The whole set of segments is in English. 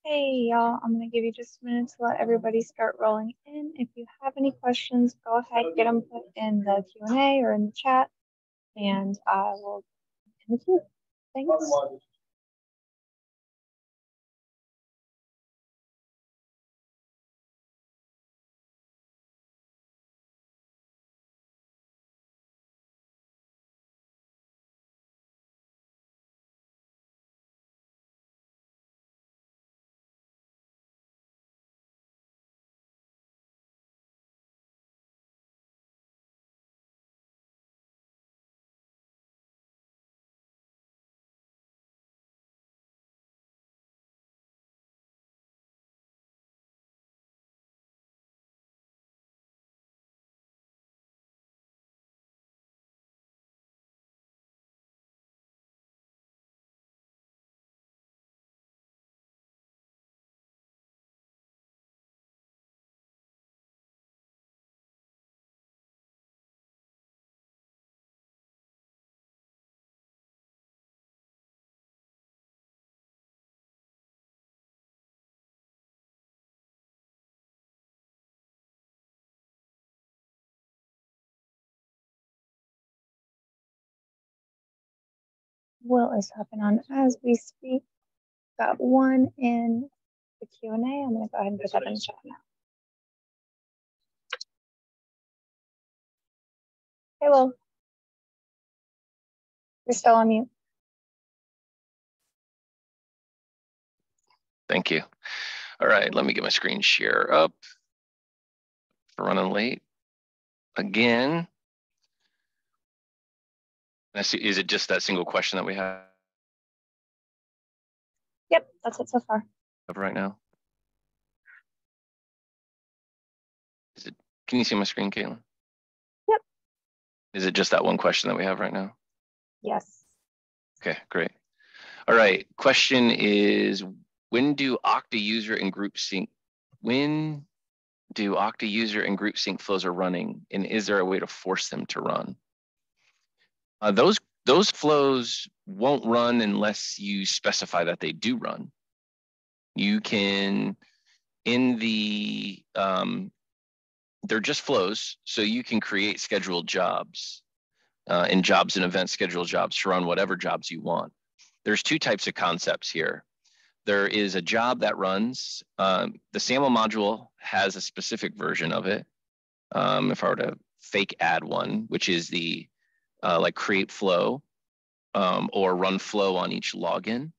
Hey y'all, I'm gonna give you just a minute to let everybody start rolling in. If you have any questions, go ahead, get them put in the Q&A or in the chat, and I will in the queue. Thanks. Will is hopping on as we speak. Got one in the Q&A. I'm gonna go ahead and put that in the chat now. Hey, Will. You're still on mute. Thank you. All right, let me get my screen share up. We're running late again. Is it just that single question that we have? Yep, that's it so far. Right now. Can you see my screen, Caitlin? Yep. Is it just that one question that we have right now? Yes. Okay, great. All right, question is, when do Okta user and group sync flows are running, and is there a way to force them to run? Those flows won't run unless you specify that they do run. You can, in the, they're just flows, so you can create scheduled jobs, in jobs and events, scheduled jobs to run whatever jobs you want. There's two types of concepts here. There is a job that runs. The SAML module has a specific version of it. If I were to fake add one, which is the like create flow or run flow on each login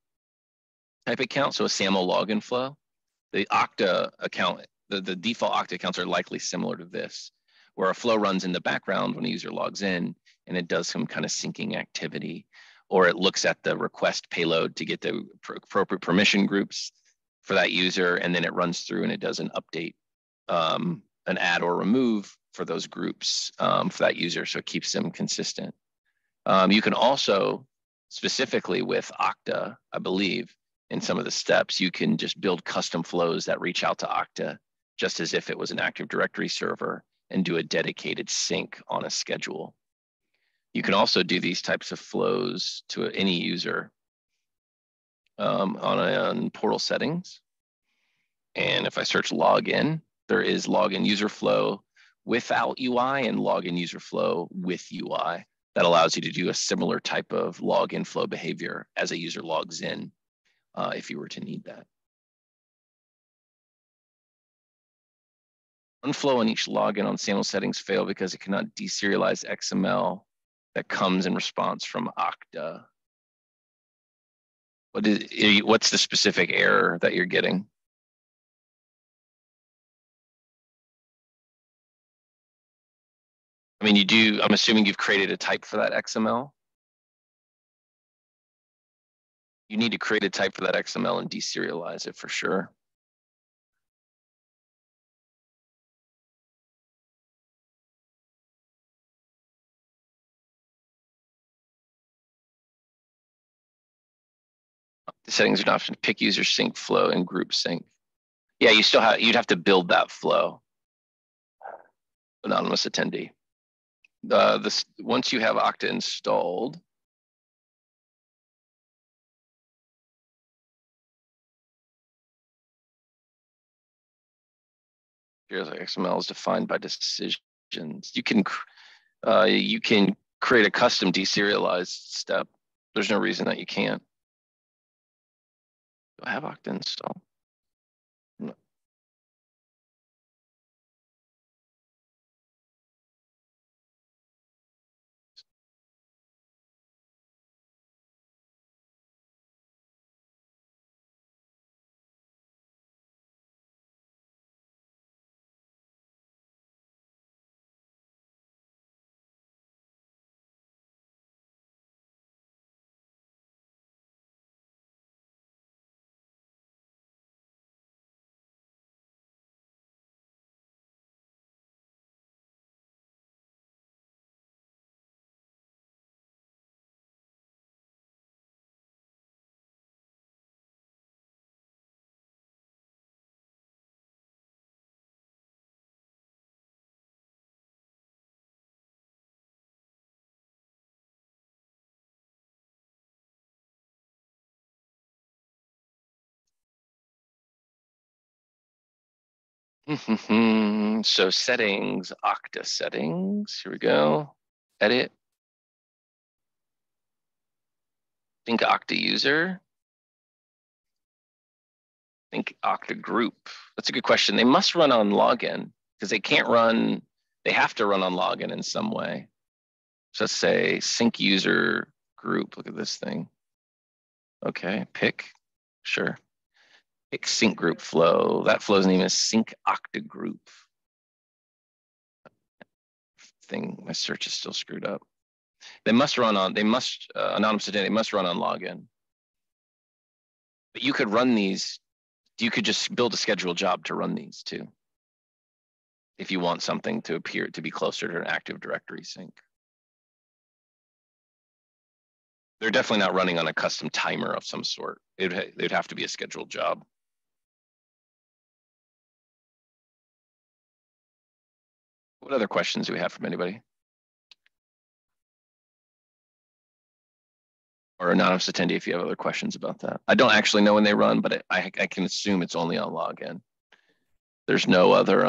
type account. So a SAML login flow. The Okta account, the default Okta accounts are likely similar to this, where a flow runs in the background when a user logs in and it does some kind of syncing activity, or it looks at the request payload to get the appropriate permission groups for that user, and then it runs through and it does an update, an add or remove for those groups for that user, so it keeps them consistent. You can also, specifically with Okta, I believe, in some of the steps, you can just build custom flows that reach out to Okta just as if it was an Active Directory server and do a dedicated sync on a schedule. You can also do these types of flows to any user on portal settings. And if I search login, there is login user flow without UI and login user flow with UI. That allows you to do a similar type of login flow behavior as a user logs in, if you were to need that. One flow on each login on SAML settings fail because it cannot deserialize XML that comes in response from Okta. What's the specific error that you're getting? I mean, I'm assuming you've created a type for that XML. You need to create a type for that XML and deserialize it for sure. The settings are an option. Pick user sync flow and group sync. Yeah, you'd have to build that flow. Anonymous attendee. Once you have Okta installed, XML is defined by decisions. You can create a custom deserialized step. There's no reason that you can't. Do I have Okta installed? No. So settings, Okta settings. Here we go. Edit. Think Okta user. Think Okta group. That's a good question. They must run on login because they can't run. They have to run on login in some way. So let's say sync user group. Look at this thing. Okay, pick. Sure. Pick sync group flow. That flow's name is sync Okta group. My search is still screwed up. They must run on, anonymous identity, they must run on login. But you could run these, you could just build a scheduled job to run these too. If you want something to appear to be closer to an Active Directory sync. They're definitely not running on a custom timer of some sort. They'd have to be a scheduled job. What other questions do we have from anybody? Or anonymous attendee if you have other questions about that. I don't actually know when they run, but I can assume it's only on login. There's no other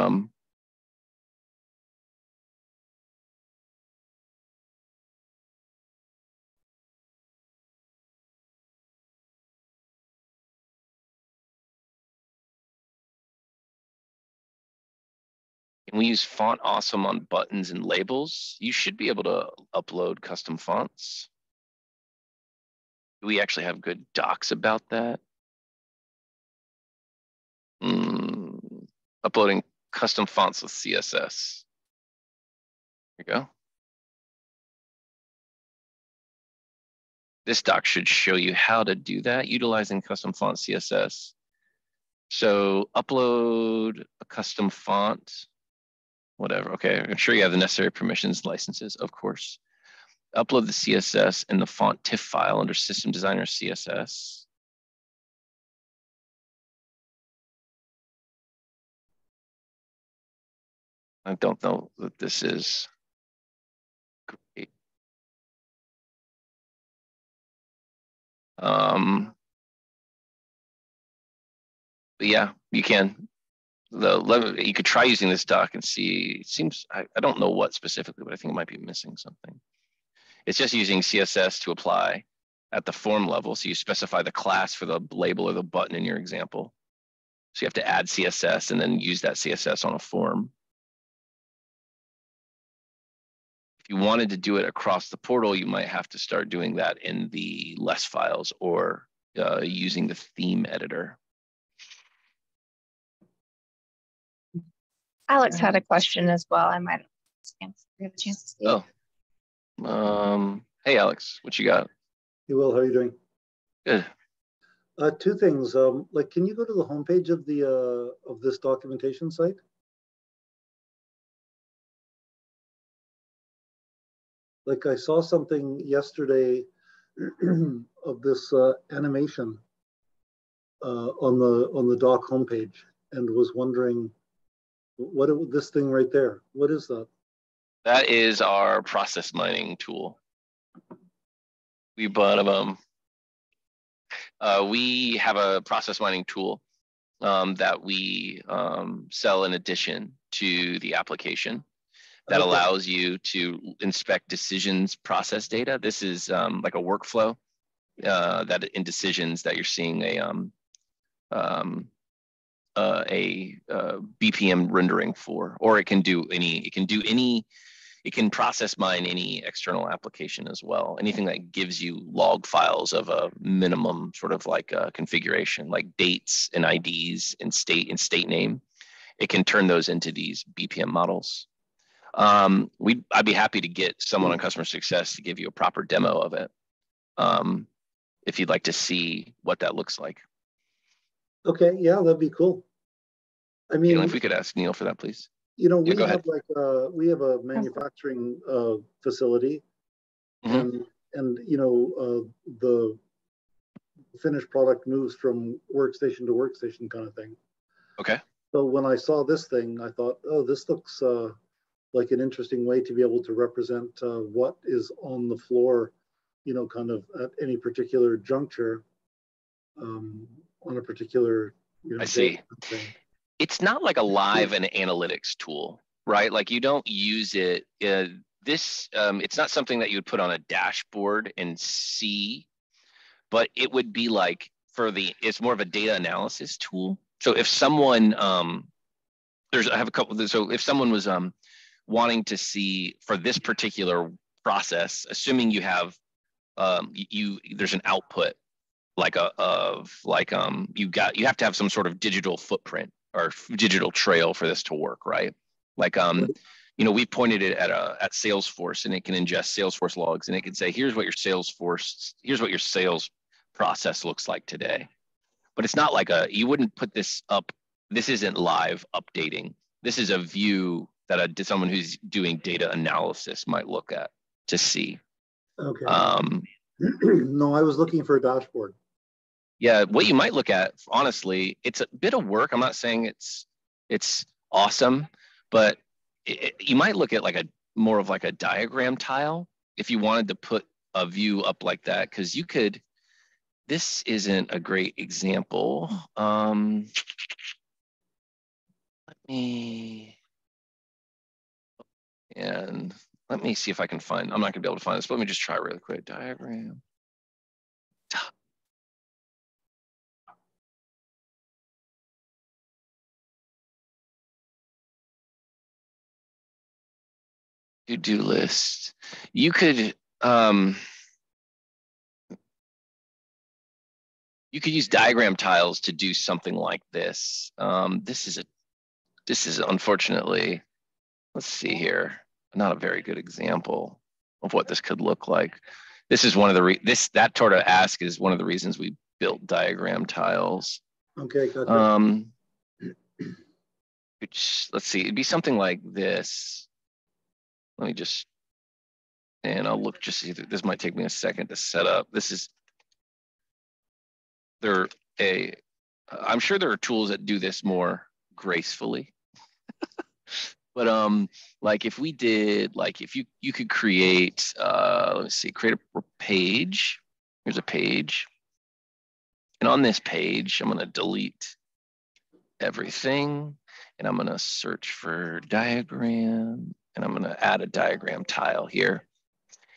Can we use font awesome on buttons and labels? You should be able to upload custom fonts. Do we actually have good docs about that? Uploading custom fonts with CSS. Here you go. This doc should show you how to do that utilizing custom font CSS. So upload a custom font, whatever. Okay, I'm sure you have the necessary permissions, licenses, of course. Upload the CSS and the font TIFF file under System Designer CSS. I don't know that this is great. But yeah, you can. You could try using this doc and see. It seems I don't know what specifically, but I think it might be missing something. It's just using CSS to apply at the form level. So you specify the class for the label or the button in your example. So you have to add CSS and then use that CSS on a form. If you wanted to do it across the portal, you might have to start doing that in the less files or using the theme editor. Alex had a question as well. I might have a chance to see it. Oh. Hey, Alex, what you got? Hey, Will, how are you doing? Good. Two things. Like, can you go to the homepage of the of this documentation site? Like, I saw something yesterday of this animation on the doc homepage, and was wondering what this thing right there. What is that? That is our process mining tool. We bought them. We have a process mining tool that we sell in addition to the application that Okay. allows you to inspect decisions process data. This is like a workflow that in decisions that you're seeing a BPM rendering for, or it can process mine any external application as well. Anything that gives you log files of a minimum sort of like configuration, like dates and IDs and state name. It can turn those into these BPM models. I'd be happy to get someone on customer success to give you a proper demo of it, if you'd like to see what that looks like. Okay, yeah, that'd be cool. I mean, if we could ask Neil for that, please. You know, we have we have a manufacturing facility, and you know, the finished product moves from workstation to workstation kind of thing. Okay. So when I saw this thing, I thought, oh, this looks like an interesting way to be able to represent what is on the floor, you know, kind of at any particular juncture, on a particular, you know, I see. thing. It's not like a live and analytics tool, right? Like you don't use it. It's not something that you would put on a dashboard and see, but it would be like it's more of a data analysis tool. So if someone, I have a couple. So if someone was wanting to see for this particular process, assuming you have, there's an output like you have to have some sort of digital footprint or digital trail for this to work, right? Like, you know, we pointed it at Salesforce, and it can ingest Salesforce logs, and it can say, here's what your sales process looks like today. But it's not like you wouldn't put this up. This isn't live updating. This is a view that someone who's doing data analysis might look at to see. Okay. No, I was looking for a dashboard. Yeah, what you might look at, honestly, it's a bit of work. I'm not saying it's awesome, but you might look at like more of like a diagram tile if you wanted to put a view up like that, because you could. This isn't a great example. Let me see if I can find. I'm not gonna be able to find this, but let me just try really quick. Diagram. To-do list. You could use diagram tiles to do something like this. This is unfortunately, let's see here, not a very good example of what this could look like. This is one of the that sort of ask is one of the reasons we built diagram tiles. Okay, gotcha. Let's see, it'd be something like this. Let me just, and I'll look, just see, this might take me a second to set up. I'm sure there are tools that do this more gracefully. But like if we did, like if you could create, let me see, create a page. Here's a page. And on this page, I'm gonna delete everything, and I'm gonna search for diagram, and I'm gonna add a diagram tile here.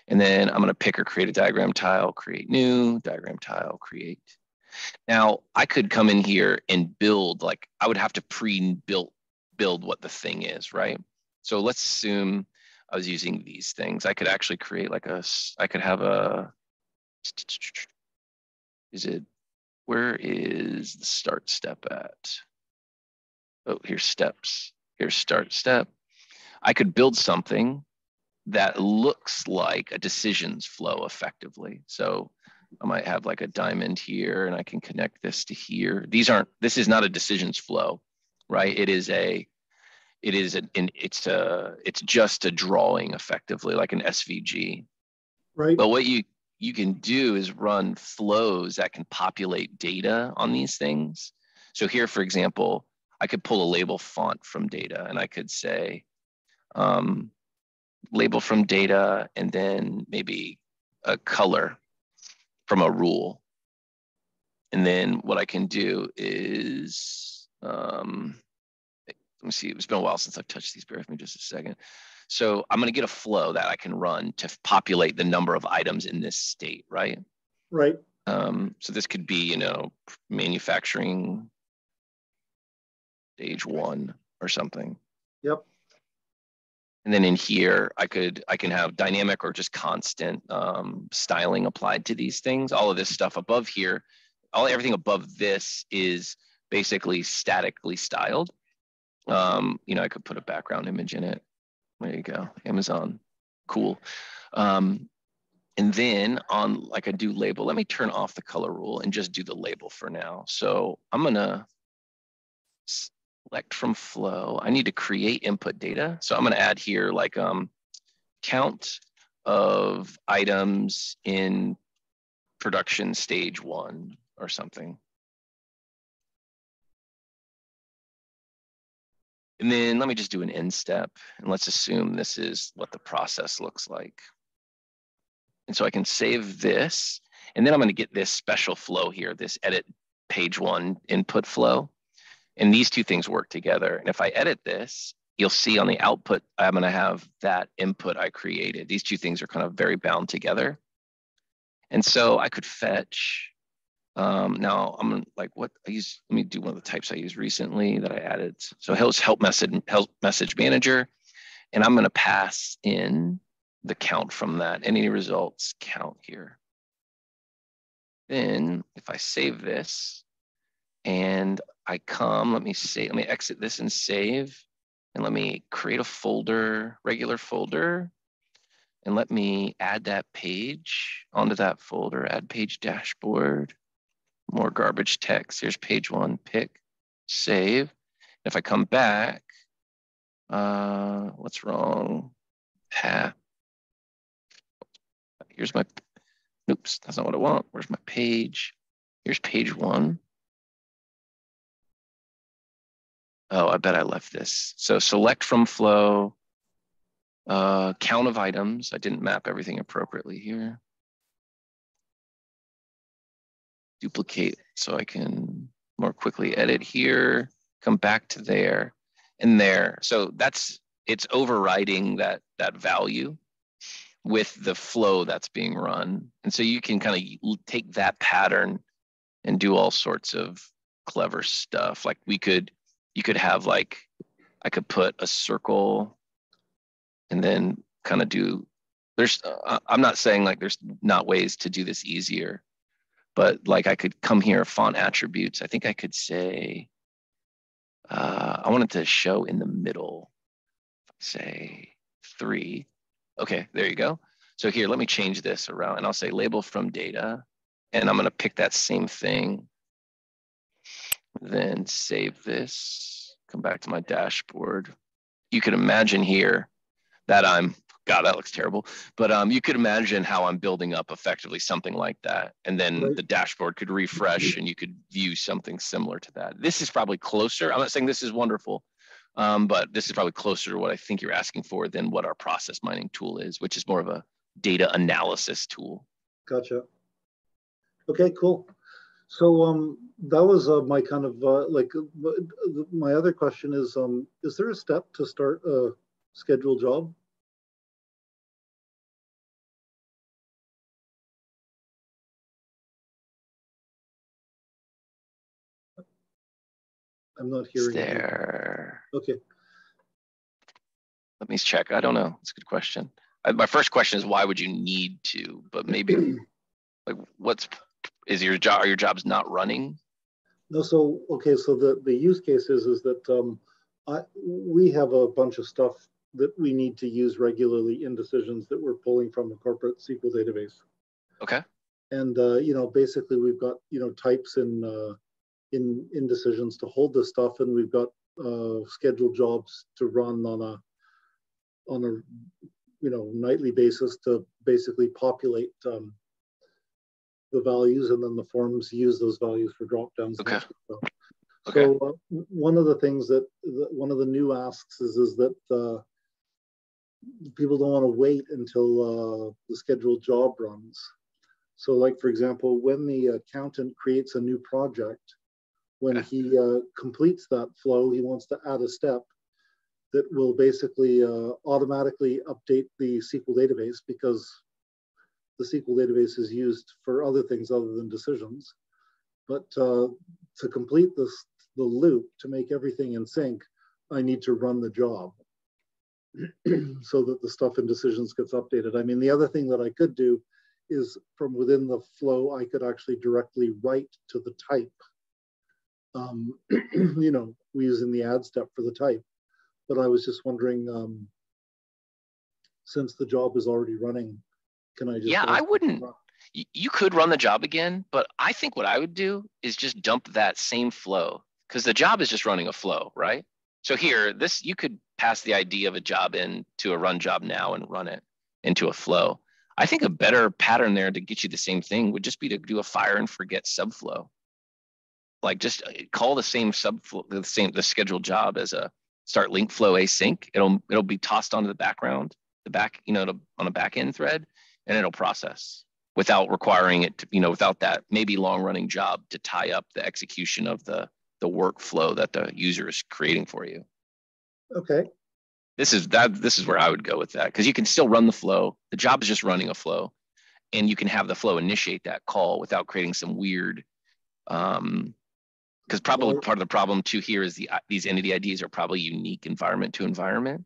And then I'm gonna pick or create a diagram tile, create new, diagram tile, create. Now I could come in here and build, like I would have to build what the thing is, right? So let's assume I was using these things. I could actually create like I could have where is the start step at? Oh, here's steps. Here's start step. I could build something that looks like a decisions flow effectively. So I might have like a diamond here, and I can connect this to here. This is not a decisions flow, right? It's just a drawing effectively, like an SVG. Right. But what you can do is run flows that can populate data on these things. So here, for example, I could pull a label font from data, and I could say, label from data, and then maybe a color from a rule. And then what I can do is let me see, it's been a while since I've touched these. Bear with me just a second. So I'm going to get a flow that I can run to populate the number of items in this state, right? Right. So this could be, manufacturing stage 1 or something. Yep. And then in here, I can have dynamic or just constant styling applied to these things. All of this stuff above here, everything above this is basically statically styled. I could put a background image in it. There you go, Amazon, cool. And then I do label. Let me turn off the color rule and just do the label for now. So I'm gonna select from flow. I need to create input data. So I'm gonna add here count of items in production stage 1 or something. And then let me just do an end step, and let's assume this is what the process looks like. And so I can save this, and then I'm going to get this special flow here, this edit page 1 input flow. And these two things work together. And if I edit this, you'll see on the output, I'm going to have that input I created. These two things are kind of very bound together. And so I could fetch. Now I'm like, what I use, let me do one of the types I used recently that I added. So help message manager, and I'm going to pass in the count from that. Any results count here. Then if I save this and I let me exit this and save, and let me create a folder, regular folder, and let me add that page onto that folder, add page dashboard. More garbage text. Here's page 1, pick, save. If I come back, what's wrong? Here's my, oops, that's not what I want. Where's my page? Here's page 1. Oh, I bet I left this. So select from flow, count of items. I didn't map everything appropriately here. Duplicate so I can more quickly edit here, come back to there and there. So it's overriding that value with the flow that's being run. And so you can kind of take that pattern and do all sorts of clever stuff. Like you could have I could put a circle and then kind of I'm not saying there's not ways to do this easier. But I could come here, font attributes. I think I could say, I want it to show in the middle, say 3. Okay, there you go. So here, let me change this around, and I'll say label from data, and I'm going to pick that same thing. Then save this, come back to my dashboard. You can imagine here that God, that looks terrible. But you could imagine how I'm building up effectively something like that. And then the dashboard could refresh and you could view something similar to that. This is probably closer. I'm not saying this is wonderful, but this is probably closer to what I think you're asking for than what our process mining tool is, which is more of a data analysis tool. Gotcha. Okay, cool. So that was my kind of my other question is there a step to start a scheduled job? I'm not hearing there. You. Okay. Let me check. I don't know. It's a good question. My first question is why would you need to? But maybe are your jobs not running? No. So okay. So the use case is that we have a bunch of stuff that we need to use regularly in decisions that we're pulling from a corporate SQL database. Okay. And basically we've got types in decisions to hold this stuff, and we've got scheduled jobs to run on a nightly basis to basically populate the values, and then the forms use those values for drop downs. Okay. So one of the things one of the new asks is that people don't want to wait until the scheduled job runs. So for example, when the accountant creates a new project, when he completes that flow, he wants to add a step that will basically automatically update the SQL database, because the SQL database is used for other things other than decisions. But to complete the loop, to make everything in sync, I need to run the job so that the stuff in decisions gets updated. I mean, the other thing that I could do is from within the flow, I could actually directly write to the type, you know, using the add step for the type. But I was just wondering, since the job is already running, can I just— Yeah, I wouldn't. You could run the job again, but I think what I would do is just dump that same flow, because the job is just running a flow, right? So here, you could pass the idea of a job into a run job now and run it into a flow. I think a better pattern there to get you the same thing would just be to do a fire and forget subflow. Like just call the same subflow, the scheduled job as a start link flow async. It'll be tossed onto the background, on a back end thread, and it'll process without requiring it to, without that maybe long running job to tie up the execution of the workflow that the user is creating for you. Okay. This is where I would go with that, because you can still run the flow. The job is just running a flow, and you can have the flow initiate that call without creating some weird, because probably part of the problem too here is these entity IDs are probably unique environment to environment,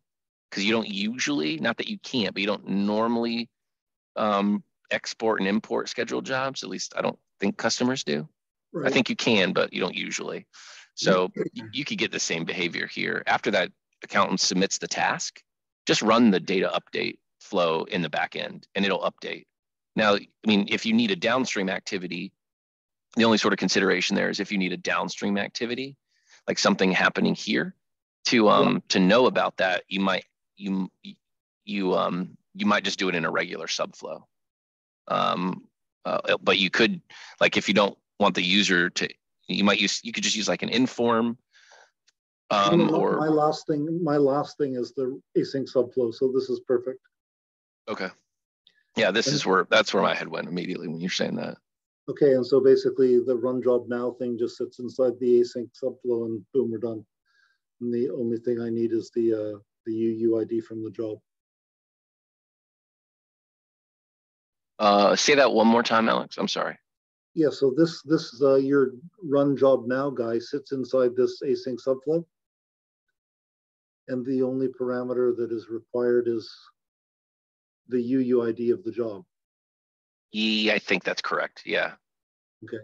because you don't usually, not that you can't, but you don't normally export and import scheduled jobs. At least I don't think customers do. Right. I think you can, but you don't usually. So you could get the same behavior here. After that accountant submits the task, just run the data update flow in the back end and it'll update. Now, I mean, if you need a downstream activity, the only sort of consideration there is if you need a downstream activity, like something happening here, to know about that, you might just do it in a regular subflow. But you could, like, if you don't want the user to, you could just use like an inform. Or my last thing is the async subflow. So this is perfect. Okay. Yeah, that's where my head went immediately when you're saying that. Okay, and so basically the run job now thing just sits inside the async subflow, and boom, we're done. And the only thing I need is the UUID from the job. Say that one more time, Alex. I'm sorry. Yeah, so this your run job now guy sits inside this async subflow, and the only parameter that is required is the UUID of the job. Yeah, I think that's correct. Yeah. Okay.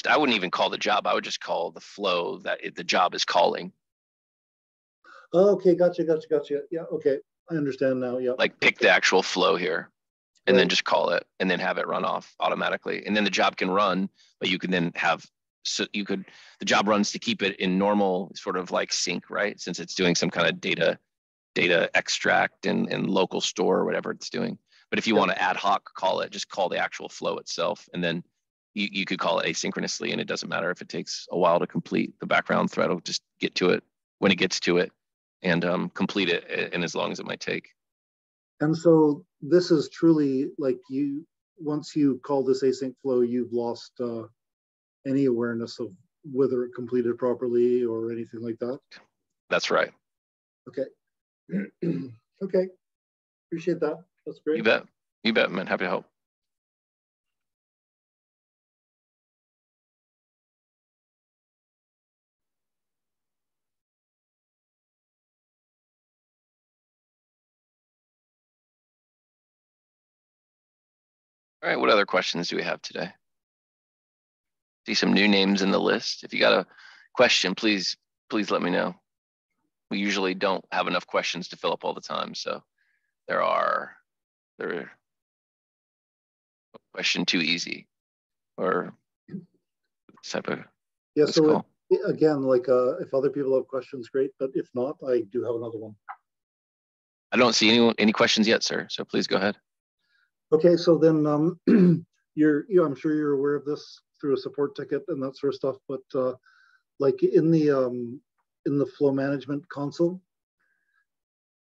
I wouldn't even call the job. I would just call the flow that the job is calling. Oh, okay, gotcha. Yeah, okay, I understand now. Yeah. Like pick the actual flow here, and then just call it, and then have it run off automatically, and then the job can run. But you can then have the job runs to keep it in normal sort of like sync, right? Since it's doing some kind of data extract and local store or whatever it's doing. But if you want to ad hoc call it, just call the actual flow itself, and then you could call it asynchronously, and it doesn't matter if it takes a while to complete. The background thread will just get to it when it gets to it, and complete it in as long as it might take. And so this is truly like once you call this async flow, you've lost any awareness of whether it completed properly or anything like that? That's right. Okay. Okay. Appreciate that. That's great. You bet, man. Happy to help. All right, what other questions do we have today? See some new names in the list. If you got a question, please let me know. We usually don't have enough questions to fill up all the time, so there are question too easy or type of so again, like if other people have questions, great, but if not, I do have another one. I don't see any questions yet, sir, so please go ahead. Okay, so then I'm sure you're aware of this through a support ticket and that sort of stuff, but like in the flow management console,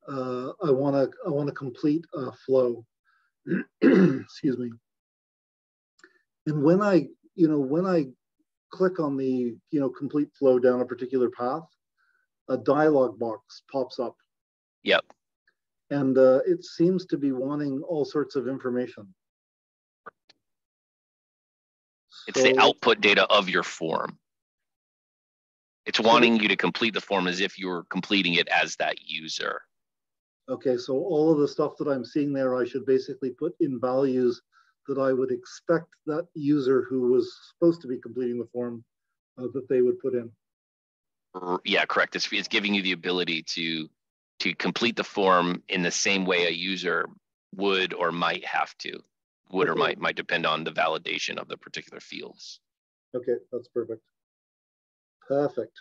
I want to complete a flow. Excuse me. And when I click on the complete flow down a particular path, a dialog box pops up. Yep. And it seems to be wanting all sorts of information. It's the output data of your form. It's wanting you to complete the form as if you were completing it as that user. Okay, so all of the stuff that I'm seeing there, I should basically put in values that I would expect that user who was supposed to be completing the form that they would put in. Yeah, correct. It's giving you the ability to complete the form in the same way a user would or might have to. Would or might depend on the validation of the particular fields. Okay, that's perfect. Perfect.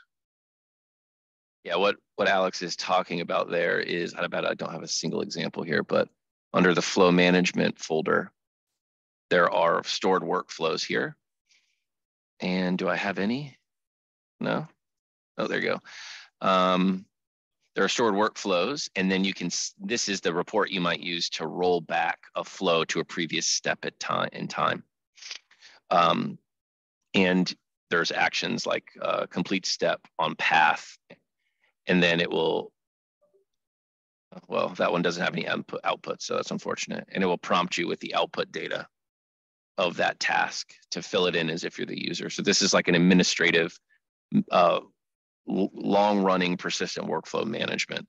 Yeah, what Alex is talking about there is, I don't have a single example here, but under the flow management folder, there are stored workflows here. And do I have any? No? Oh, there you go. There are stored workflows, and then you can, this is the report you might use to roll back a flow to a previous step in time. And there's actions like complete step on path, and then it will, well, that one doesn't have any output, so that's unfortunate. And it will prompt you with the output data of that task to fill it in as if you're the user. So this is like an administrative, long-running persistent workflow management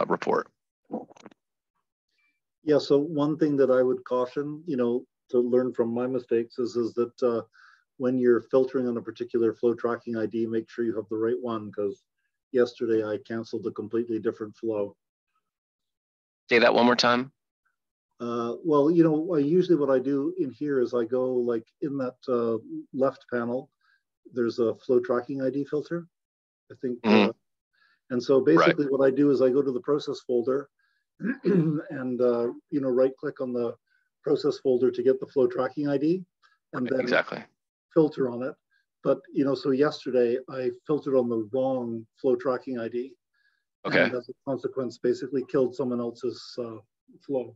report. Yeah, so one thing that I would caution, to learn from my mistakes is that when you're filtering on a particular flow tracking ID, make sure you have the right one, because yesterday I canceled a completely different flow. Say that one more time. Well, usually what I do in here is I go like in that left panel, there's a flow tracking ID filter, I think. And so basically what I do is I go to the process folder and, right click on the process folder to get the flow tracking ID and then filter on it. But, so yesterday I filtered on the wrong flow tracking ID. Okay. And as a consequence, basically killed someone else's flow.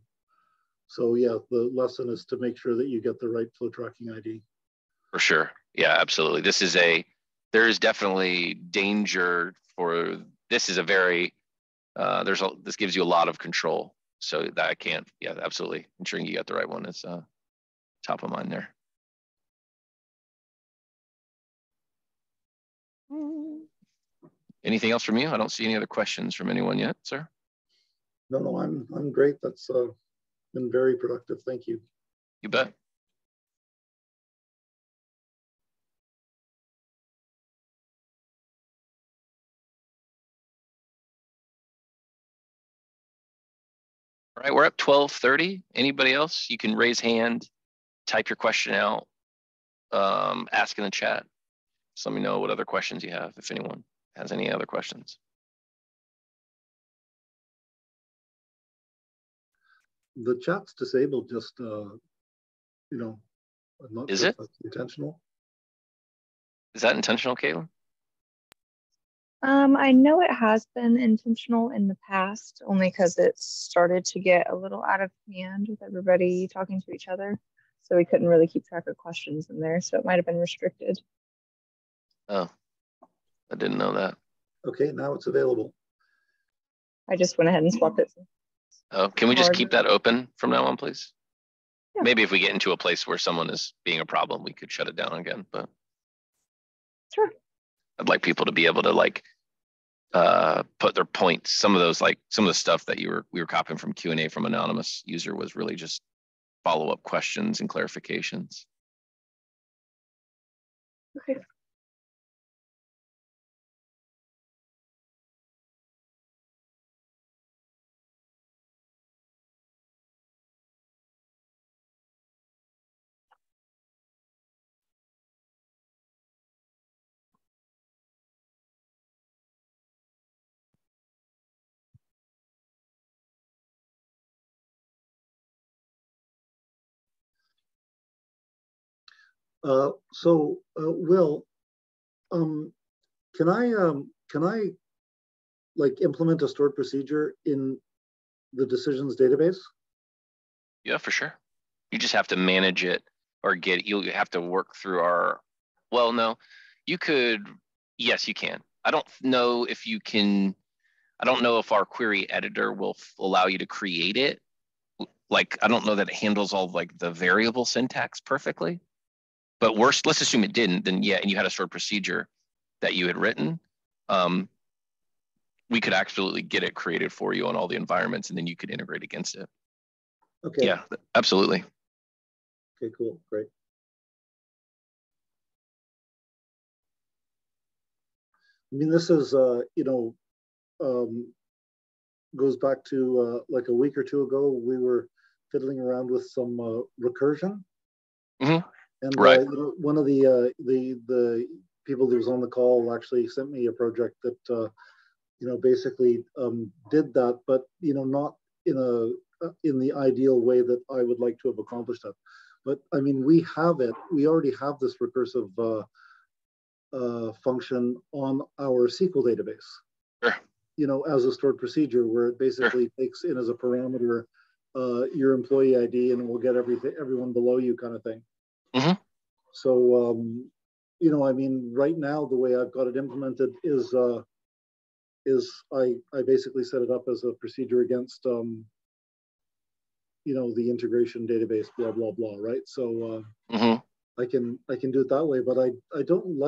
So yeah, the lesson is to make sure that you get the right flow tracking ID. For sure. Yeah, absolutely. There is definitely danger for, this is a very, this gives you a lot of control. So that I can't, yeah, absolutely. Ensuring you got the right one is top of mind there. Anything else from you? I don't see any other questions from anyone yet, sir. No, I'm great. That's been very productive. Thank you. You bet. All right, we're at 12:30. Anybody else? You can raise hand, type your question out, ask in the chat. Just let me know what other questions you have, if anyone has any other questions. The chat's disabled, just, I'm not sure if that's intentional. Is that intentional, Caitlin? I know it has been intentional in the past, only because it started to get a little out of hand with everybody talking to each other. So we couldn't really keep track of questions in there. So it might have been restricted. Oh, I didn't know that. Okay, now it's available. I just went ahead and swapped it. Oh, can we just keep that open from now on, please? Yeah. Maybe if we get into a place where someone is being a problem, we could shut it down again, but. Sure. I'd like people to be able to put their points. Some of the stuff that we were copying from Q&A from anonymous user was really just follow-up questions and clarifications. Okay. Will, can I implement a stored procedure in the decisions database? Yeah, for sure. You just have to manage it or you have to work through our Well, no, you could. Yes, you can. I don't know if you can. I don't know if our query editor will allow you to create it. Like, I don't know that it handles all like the variable syntax perfectly. But worst, let's assume it didn't. Then yeah, and you had a stored procedure that you had written. We could absolutely get it created for you on all the environments, and then you could integrate against it. Okay. Yeah, absolutely. Okay, cool, great. I mean, this is, goes back to like a week or two ago, we were fiddling around with some recursion. Mm-hmm. And right. One of the people that was on the call actually sent me a project that, basically did that, but, not in the ideal way that I would like to have accomplished that. But I mean, we already have this recursive function on our SQL database. Sure. As a stored procedure where it basically takes in as a parameter your employee ID and will get everyone below you kind of thing. Mm-hmm. So, I mean, right now the way I've got it implemented is I basically set it up as a procedure against the integration database, blah blah blah, right? So mm-hmm. I can do it that way, but I don't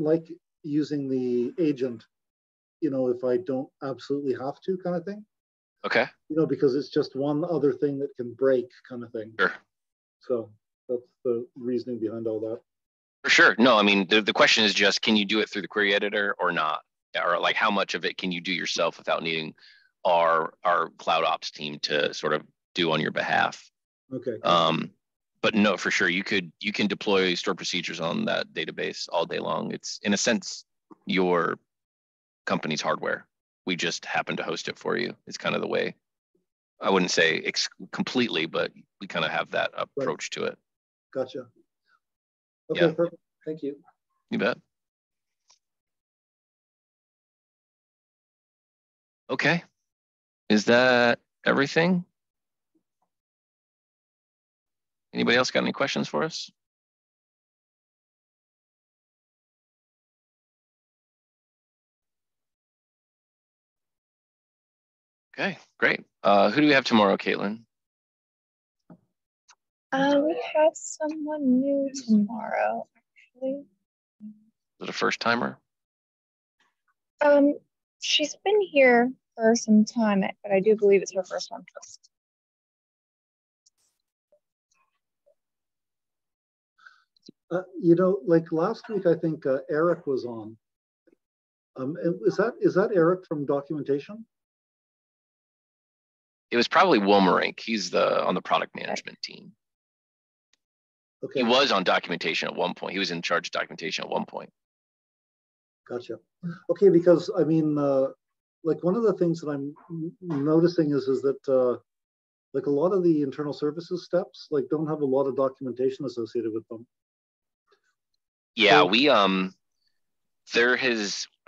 like using the agent, if I don't absolutely have to, kind of thing. Okay. Because it's just one other thing that can break, kind of thing. Sure. So that's the reasoning behind all that. For sure. No, I mean, the question is just, can you do it through the query editor or not? Or like, how much of it can you do yourself without needing our cloud ops team to sort of do on your behalf? Okay. But no, for sure, you can deploy stored procedures on that database all day long. It's, in a sense, your company's hardware. We just happen to host it for you. It's kind of the way. I wouldn't say completely, but we kind of have that approach to it. Gotcha. Okay, perfect. Thank you. You bet. Okay. Is that everything? Anybody else got any questions for us? Okay, great. Who do we have tomorrow, Caitlin? We have someone new tomorrow, actually. Is it a first timer? She's been here for some time, but I do believe it's her first one. Like last week, I think Eric was on. Is that Eric from documentation? It was probably Wilmerink. He's on the product management team. Okay. He was on documentation at one point. He was in charge of documentation at one point. Gotcha. Okay, because I mean, like one of the things that I'm noticing is that like a lot of the internal services steps like don't have a lot of documentation associated with them. Yeah, so, we I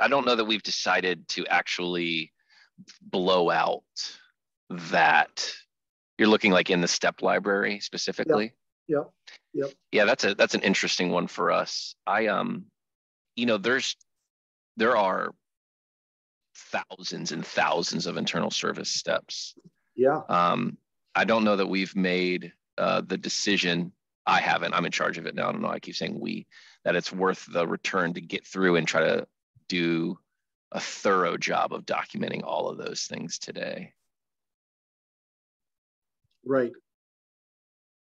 don't know that we've decided to actually blow out that. You're looking like in the step library specifically. Yeah. Yeah, that's an interesting one for us. There are thousands and thousands of internal service steps. Yeah. I don't know that we've made the decision. I haven't. I'm in charge of it now. I don't know. I keep saying we, that it's worth the return to get through and try to do a thorough job of documenting all of those things today. Right.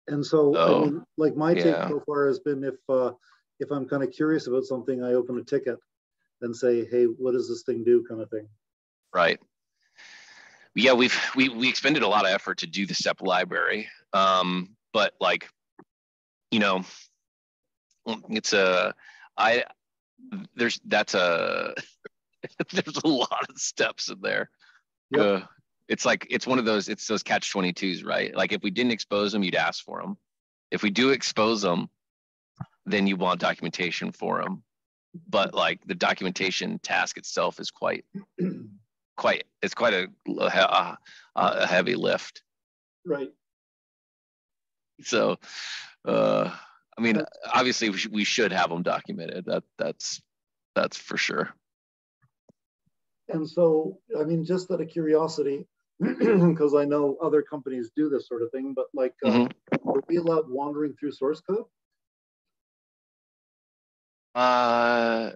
And so, I mean, like my take so far has been if I'm kind of curious about something, I open a ticket and say, hey, what does this thing do, kind of thing. Right. Yeah, we expended a lot of effort to do the step library. But like, it's there's a lot of steps in there. Yep. It's one of those, it's those catch-22s, right? Like if we didn't expose them, you'd ask for them. If we do expose them, then you want documentation for them. But like the documentation task itself is quite a heavy lift. Right. So I mean, obviously we should have them documented. That's for sure. And so, I mean, just out of curiosity, because I know other companies do this sort of thing, but like, are we allowed wandering through source code? I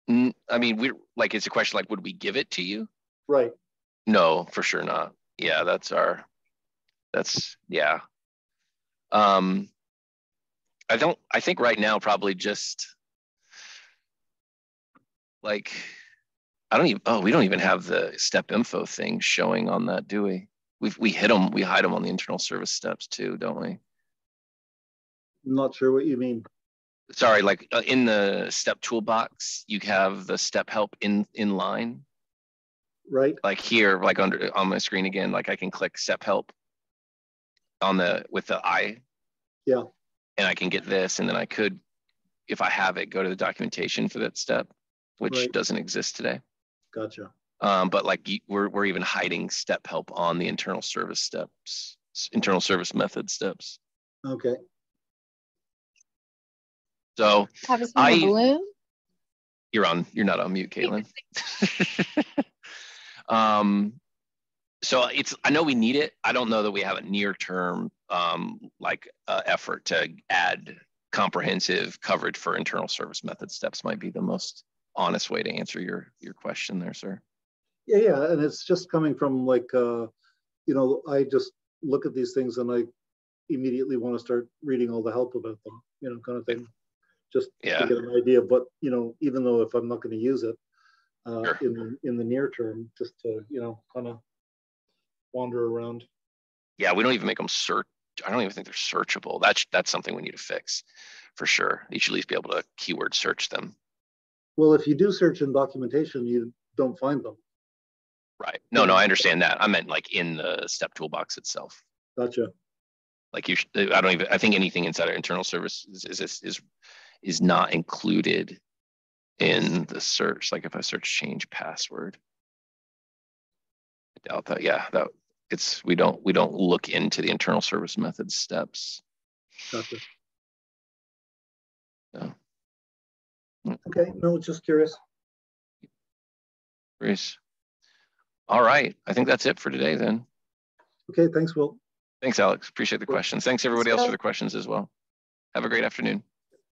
mean, it's a question like, would we give it to you? Right. No, for sure not. Yeah, yeah. I think right now probably just like, we don't even have the step info thing showing on that, do we? We hide them on the internal service steps too, don't we? I'm not sure what you mean. Sorry, like in the step toolbox, you have the step help in line. Right. Like here, like on my screen again, like I can click step help with the I. Yeah. And I can get this, and then I could, if I have it, go to the documentation for that step, which doesn't exist today. Gotcha. But like we're even hiding step help on the internal service steps, internal service method steps. Okay. Have So a balloon? You're not on mute, Caitlin. So I know we need it. I don't know that we have a near term effort to add comprehensive coverage for internal service method steps. Might be the most honest way to answer your question there, sir. Yeah, and it's just coming from like I just look at these things and I immediately want to start reading all the help about them, kind of thing, just to get an idea. But even though if I'm not going to use it in the near term, just to kind of wander around. Yeah, we don't even make them search. I don't even think they're searchable. That's something we need to fix for sure. You should at least be able to keyword search them. Well, if you do search in documentation, you don't find them. Right. No, I understand that. I meant like in the step toolbox itself. Gotcha. Like I think anything inside our internal service is not included in the search. Like if I search change password, I doubt that. Yeah, we don't look into the internal service method steps. Gotcha. So. Okay. No, just curious. Grace. All right. I think that's it for today then. Okay. Thanks, Will. Thanks, Alex. Appreciate the questions. Thanks everybody else for the questions as well. Have a great afternoon.